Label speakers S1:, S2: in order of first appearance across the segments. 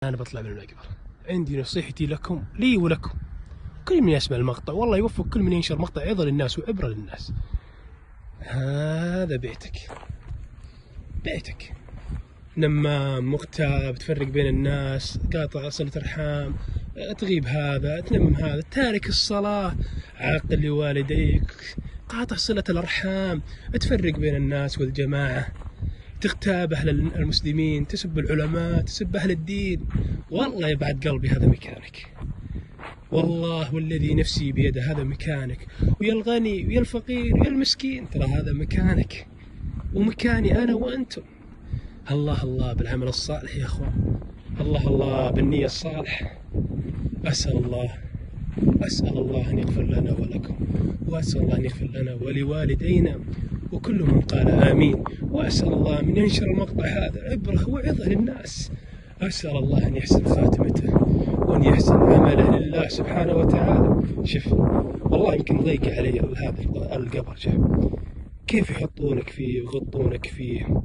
S1: أنا بطلع من المقبرة، عندي نصيحتي لكم لي ولكم، كل من يسمع المقطع والله يوفق كل من ينشر مقطع عظة للناس وعبرة للناس. هذا بيتك نمام مغتاب، تفرق بين الناس، قاطع صلة أرحام، تغيب هذا، تنمم هذا، تارك الصلاة، عاقل لوالديك، قاطع صلة الأرحام، تفرق بين الناس والجماعة، تغتاب أهل المسلمين، تسب العلماء، تسب أهل الدين. والله يبعد قلبي هذا مكانك، والله والذي نفسي بيده هذا مكانك، ويا الغني ويا الفقير ويا المسكين ترى هذا مكانك ومكاني أنا وأنتم. الله الله بالعمل الصالح يا أخوان، الله الله بالنية الصالحة. أسأل الله أن يغفر لنا ولكم، وأسأل الله أن يغفر لنا ولوالدينا وكل من قال آمين، وأسأل الله من ينشر المقطع هذا عبرة وعظة للناس، أسأل الله أن يحسن خاتمته وأن يحسن عمله لله سبحانه وتعالى. شوف والله يمكن ضيق علي هذا القبر، شوف كيف يحطونك فيه ويغطونك فيه،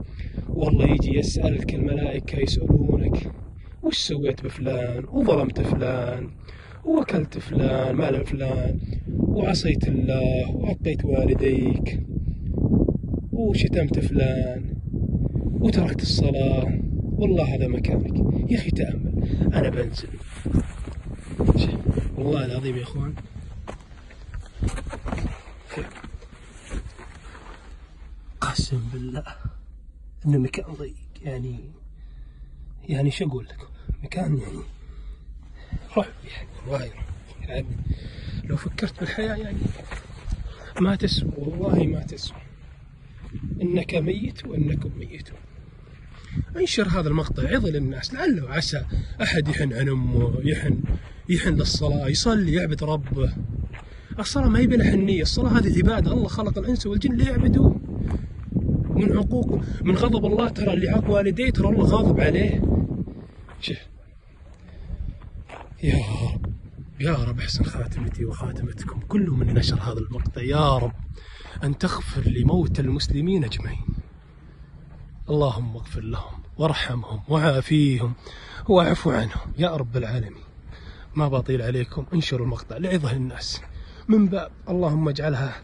S1: والله يجي يسألك الملائكة يسألونك وش سويت بفلان، وظلمت فلان، ووكلت فلان مال فلان، وعصيت الله، وعطيت والديك، وشتمت فلان، وتركت الصلاة. والله هذا مكانك يا أخي، تأمل. أنا بنزل والله العظيم يا أخوان، قسم بالله إنه مكان ضيق، يعني شو أقول لكم، مكان يعني رعب، يعني لو فكرت بالحياة يعني ما تسوى، والله ما تسوى، إنك ميت وإنكم ميتون. انشر هذا المقطع عظة للناس، لعله وعسى أحد يحن عن أمه، يحن للصلاة، يصلي يعبد ربه. الصلاة ما هي بلا حنية، الصلاة هذه عبادة، الله خلق الإنس والجن ليعبدوه. من عقوق من غضب الله ترى اللي عاق والديه ترى الله غاضب عليه. شوف يا رب احسن خاتمتي وخاتمتكم كل من نشر هذا المقطع، يا رب أن تغفر لموتى المسلمين أجمعين. اللهم اغفر لهم وارحمهم وعافيهم واعف عنهم يا رب العالمين. ما بطيل عليكم، انشروا المقطع لعظة للناس من باب اللهم اجعلها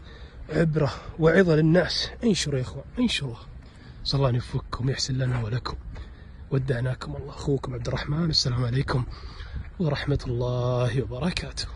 S1: عبرة وعظة للناس. انشروا يا اخوان، انشروا. صلى الله أن يوفقكم ويحسن لنا ولكم. ودعناكم الله، أخوكم عبد الرحمن، السلام عليكم ورحمة الله وبركاته.